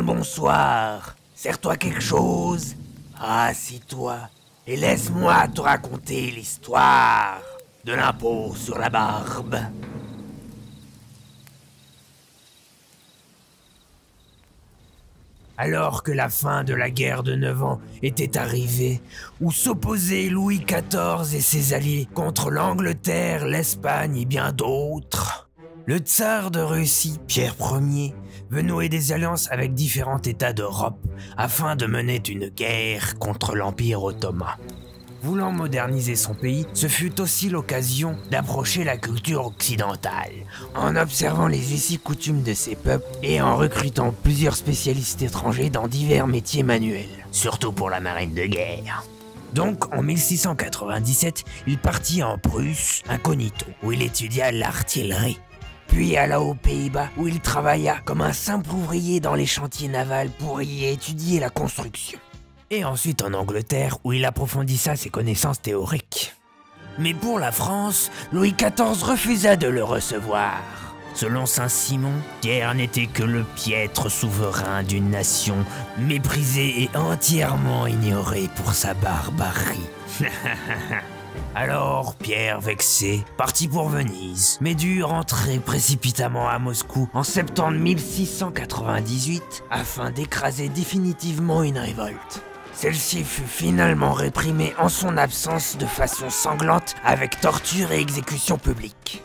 bonsoir. Sers-toi quelque chose. Assis-toi et laisse-moi te raconter l'histoire de l'impôt sur la barbe. Alors que la fin de la guerre de 9 ans était arrivée, où s'opposaient Louis XIV et ses alliés contre l'Angleterre, l'Espagne et bien d'autres, le tsar de Russie, Pierre Ier, veut nouer des alliances avec différents États d'Europe afin de mener une guerre contre l'Empire ottoman. Voulant moderniser son pays, ce fut aussi l'occasion d'approcher la culture occidentale, en observant les us et coutumes de ces peuples et en recrutant plusieurs spécialistes étrangers dans divers métiers manuels, surtout pour la marine de guerre. Donc, en 1697, il partit en Prusse, incognito, où il étudia l'artillerie. Puis alla aux Pays-Bas, où il travailla comme un simple ouvrier dans les chantiers navals pour y étudier la construction. Et ensuite en Angleterre, où il approfondissa ses connaissances théoriques. Mais pour la France, Louis XIV refusa de le recevoir. Selon Saint-Simon, Pierre n'était que le piètre souverain d'une nation méprisée et entièrement ignorée pour sa barbarie. Alors, Pierre, vexé, partit pour Venise, mais dut rentrer précipitamment à Moscou en septembre 1698 afin d'écraser définitivement une révolte. Celle-ci fut finalement réprimée en son absence de façon sanglante avec torture et exécution publique.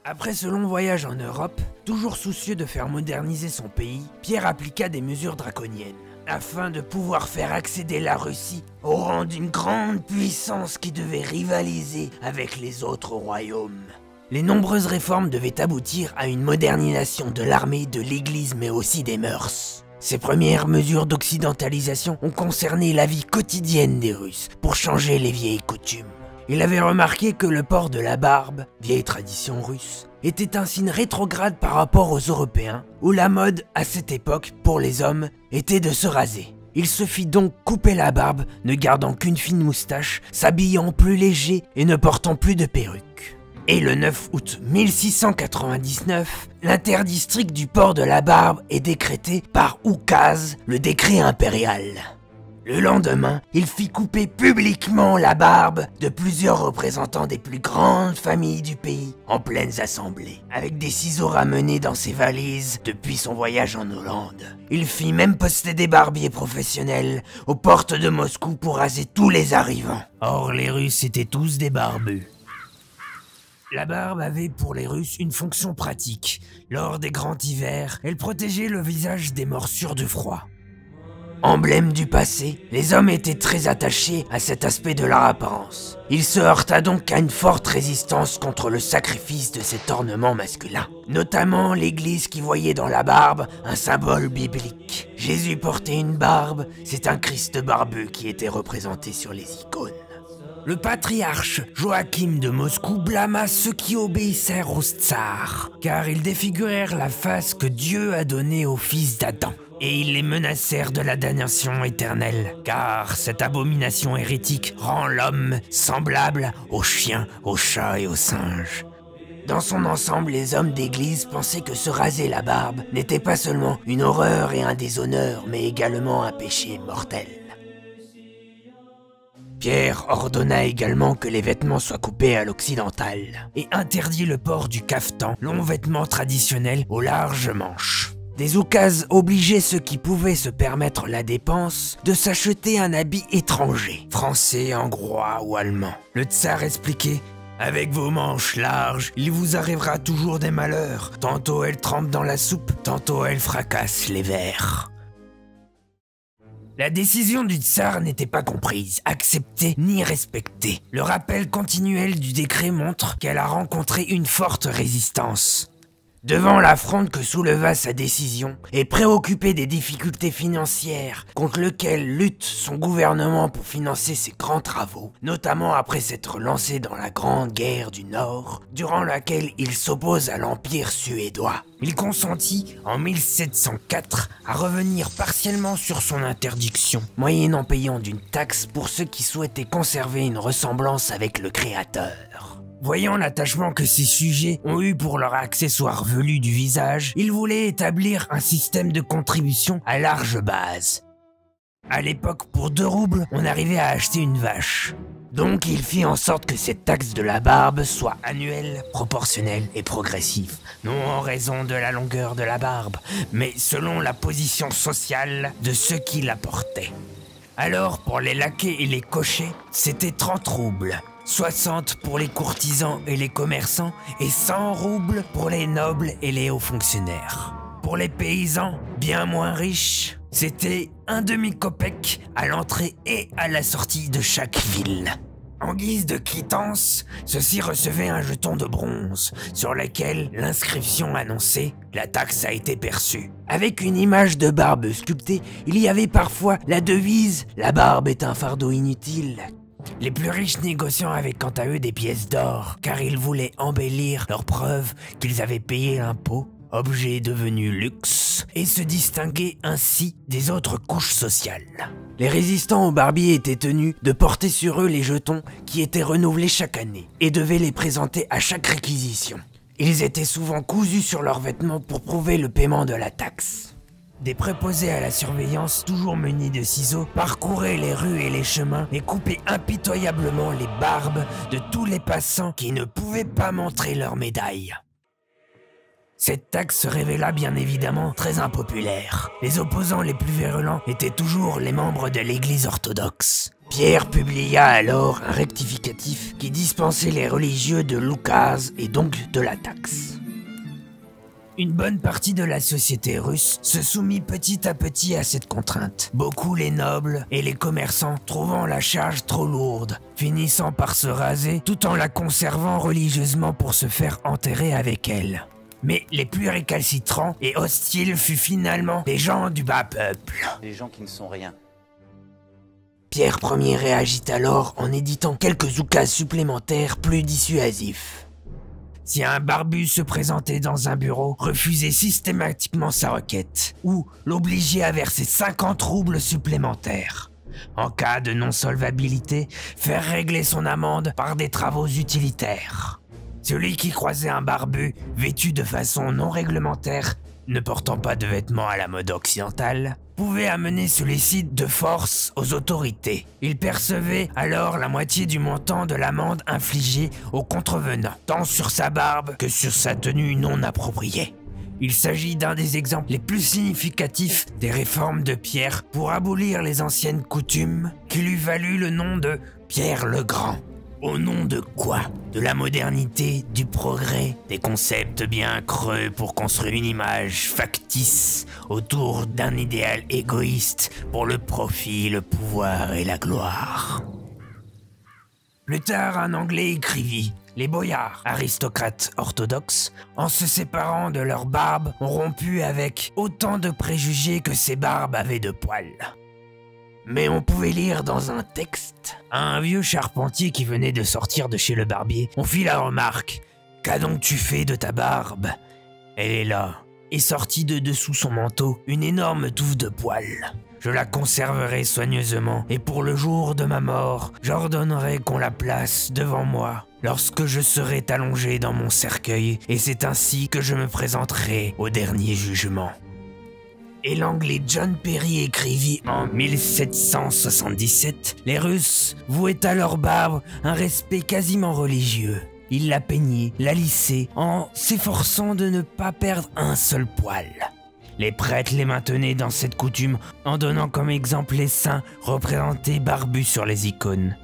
Après ce long voyage en Europe, toujours soucieux de faire moderniser son pays, Pierre appliqua des mesures draconiennes, afin de pouvoir faire accéder la Russie au rang d'une grande puissance qui devait rivaliser avec les autres royaumes. Les nombreuses réformes devaient aboutir à une modernisation de l'armée, de l'église mais aussi des mœurs. Ces premières mesures d'occidentalisation ont concerné la vie quotidienne des Russes pour changer les vieilles coutumes. Il avait remarqué que le port de la barbe, vieille tradition russe, était un signe rétrograde par rapport aux Européens, où la mode, à cette époque, pour les hommes, était de se raser. Il se fit donc couper la barbe, ne gardant qu'une fine moustache, s'habillant plus léger et ne portant plus de perruque. Et le 9 août 1699, l'interdit strict du port de la barbe est décrété par Oukaz, le décret impérial. Le lendemain, il fit couper publiquement la barbe de plusieurs représentants des plus grandes familles du pays en pleines assemblées, avec des ciseaux ramenés dans ses valises depuis son voyage en Hollande. Il fit même poster des barbiers professionnels aux portes de Moscou pour raser tous les arrivants. Or, les Russes étaient tous des barbus. La barbe avait pour les Russes une fonction pratique. Lors des grands hivers, elle protégeait le visage des morsures du froid. Emblème du passé, les hommes étaient très attachés à cet aspect de leur apparence. Il se heurta donc à une forte résistance contre le sacrifice de cet ornement masculin. Notamment l'église qui voyait dans la barbe un symbole biblique. Jésus portait une barbe, c'est un Christ barbu qui était représenté sur les icônes. Le patriarche Joachim de Moscou blâma ceux qui obéissèrent au tsar, car ils défigurèrent la face que Dieu a donnée aux fils d'Adam. Et ils les menacèrent de la damnation éternelle, car cette abomination hérétique rend l'homme semblable aux chiens, aux chats et aux singes. Dans son ensemble, les hommes d'église pensaient que se raser la barbe n'était pas seulement une horreur et un déshonneur, mais également un péché mortel. Pierre ordonna également que les vêtements soient coupés à l'occidental et interdit le port du caftan, long vêtement traditionnel aux larges manches. Des oukases obligeaient ceux qui pouvaient se permettre la dépense de s'acheter un habit étranger, français, hongrois ou allemand. Le tsar expliquait « Avec vos manches larges, il vous arrivera toujours des malheurs. Tantôt elles trempent dans la soupe, tantôt elles fracassent les verres. » La décision du tsar n'était pas comprise, acceptée ni respectée. Le rappel continuel du décret montre qu'elle a rencontré une forte résistance. Devant l'affront que souleva sa décision, et préoccupé des difficultés financières contre lesquelles lutte son gouvernement pour financer ses grands travaux, notamment après s'être lancé dans la Grande Guerre du Nord, durant laquelle il s'oppose à l'Empire suédois. Il consentit, en 1704, à revenir partiellement sur son interdiction, moyennant payant d'une taxe pour ceux qui souhaitaient conserver une ressemblance avec le Créateur. Voyant l'attachement que ces sujets ont eu pour leur accessoire velu du visage, il voulait établir un système de contribution à large base. À l'époque, pour 2 roubles, on arrivait à acheter une vache. Donc il fit en sorte que cette taxe de la barbe soit annuelle, proportionnelle et progressive. Non en raison de la longueur de la barbe, mais selon la position sociale de ceux qui la portaient. Alors pour les laquais et les cochers, c'était 30 roubles. 60 pour les courtisans et les commerçants et 100 roubles pour les nobles et les hauts fonctionnaires. Pour les paysans, bien moins riches, c'était un demi-kopek à l'entrée et à la sortie de chaque ville. En guise de quittance, ceux-ci recevaient un jeton de bronze sur lequel l'inscription annonçait « La taxe a été perçue ». Avec une image de barbe sculptée, il y avait parfois la devise « La barbe est un fardeau inutile ». Les plus riches négociants avaient quant à eux des pièces d'or, car ils voulaient embellir leur preuve qu'ils avaient payé l'impôt, objet devenu luxe, et se distinguer ainsi des autres couches sociales. Les résistants aux barbiers étaient tenus de porter sur eux les jetons qui étaient renouvelés chaque année, et devaient les présenter à chaque réquisition. Ils étaient souvent cousus sur leurs vêtements pour prouver le paiement de la taxe. Des préposés à la surveillance, toujours munis de ciseaux, parcouraient les rues et les chemins et coupaient impitoyablement les barbes de tous les passants qui ne pouvaient pas montrer leur médaille. Cette taxe se révéla bien évidemment très impopulaire. Les opposants les plus virulents étaient toujours les membres de l'église orthodoxe. Pierre publia alors un rectificatif qui dispensait les religieux de l'oukase et donc de la taxe. Une bonne partie de la société russe se soumit petit à petit à cette contrainte. Beaucoup les nobles et les commerçants trouvant la charge trop lourde, finissant par se raser tout en la conservant religieusement pour se faire enterrer avec elle. Mais les plus récalcitrants et hostiles furent finalement les gens du bas peuple. Les gens qui ne sont rien. Pierre Ier réagit alors en éditant quelques oukases supplémentaires plus dissuasifs. Si un barbu se présentait dans un bureau, refusait systématiquement sa requête, ou l'obligeait à verser 50 roubles supplémentaires. En cas de non-solvabilité, faire régler son amende par des travaux utilitaires. Celui qui croisait un barbu, vêtu de façon non réglementaire, ne portant pas de vêtements à la mode occidentale, pouvait amener celui-ci de force aux autorités. Il percevait alors la moitié du montant de l'amende infligée aux contrevenants, tant sur sa barbe que sur sa tenue non appropriée. Il s'agit d'un des exemples les plus significatifs des réformes de Pierre pour abolir les anciennes coutumes qui lui valut le nom de Pierre le Grand. Au nom de quoi? De la modernité, du progrès, des concepts bien creux pour construire une image factice autour d'un idéal égoïste pour le profit, le pouvoir et la gloire. Plus tard, un Anglais écrivit « Les boyards, aristocrates orthodoxes, en se séparant de leurs barbes, ont rompu avec autant de préjugés que ces barbes avaient de poils. » Mais on pouvait lire dans un texte, à un vieux charpentier qui venait de sortir de chez le barbier, on fit la remarque « Qu'a donc tu fait de ta barbe ?»« Elle est là. » Et sortit de dessous son manteau une énorme touffe de poils. Je la conserverai soigneusement, et pour le jour de ma mort, j'ordonnerai qu'on la place devant moi, lorsque je serai allongé dans mon cercueil, et c'est ainsi que je me présenterai au dernier jugement. Et l'anglais John Perry écrivit en 1777 « Les Russes vouaient à leur barbe un respect quasiment religieux. Ils la peignaient, la lissaient, en s'efforçant de ne pas perdre un seul poil. Les prêtres les maintenaient dans cette coutume en donnant comme exemple les saints représentés barbus sur les icônes. »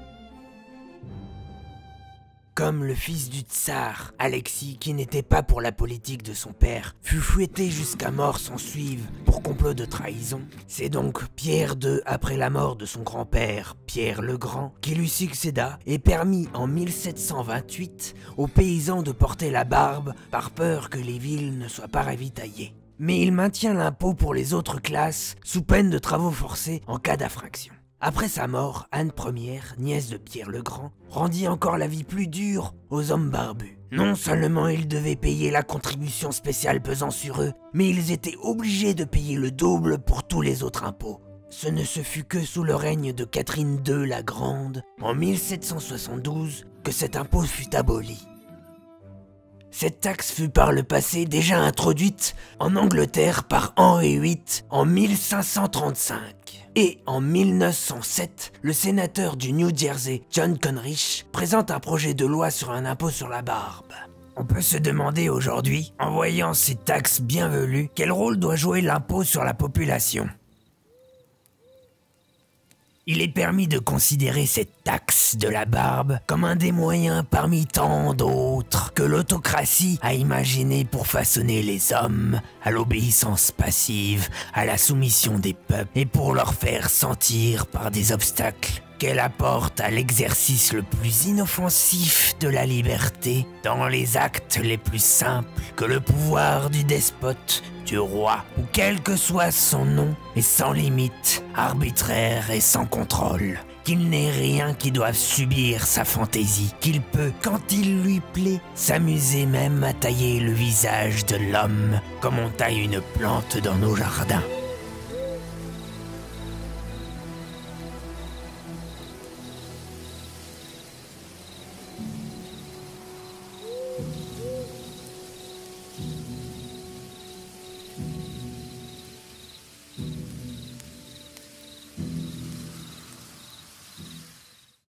Comme le fils du tsar, Alexis, qui n'était pas pour la politique de son père, fut fouetté jusqu'à mort sans suivre pour complot de trahison, c'est donc Pierre II, après la mort de son grand-père, Pierre le Grand, qui lui succéda et permit en 1728 aux paysans de porter la barbe par peur que les villes ne soient pas ravitaillées. Mais il maintient l'impôt pour les autres classes sous peine de travaux forcés en cas d'infraction. Après sa mort, Anne Ière, nièce de Pierre le Grand, rendit encore la vie plus dure aux hommes barbus. Non seulement ils devaient payer la contribution spéciale pesant sur eux, mais ils étaient obligés de payer le double pour tous les autres impôts. ce ne se fut que sous le règne de Catherine II la Grande, en 1772, que cet impôt fut aboli. Cette taxe fut par le passé déjà introduite en Angleterre par Henri VIII en 1535. Et en 1907, le sénateur du New Jersey, John Conrish, présente un projet de loi sur un impôt sur la barbe. On peut se demander aujourd'hui, en voyant ces taxes bienvenues, quel rôle doit jouer l'impôt sur la population. Il est permis de considérer cette taxe de la barbe comme un des moyens parmi tant d'autres que l'autocratie a imaginé pour façonner les hommes à l'obéissance passive, à la soumission des peuples et pour leur faire sentir par des obstacles qu'elle apporte à l'exercice le plus inoffensif de la liberté dans les actes les plus simples que le pouvoir du despote, du roi, ou quel que soit son nom, est sans limite, arbitraire et sans contrôle. Qu'il n'est rien qui doive subir sa fantaisie, qu'il peut, quand il lui plaît, s'amuser même à tailler le visage de l'homme comme on taille une plante dans nos jardins.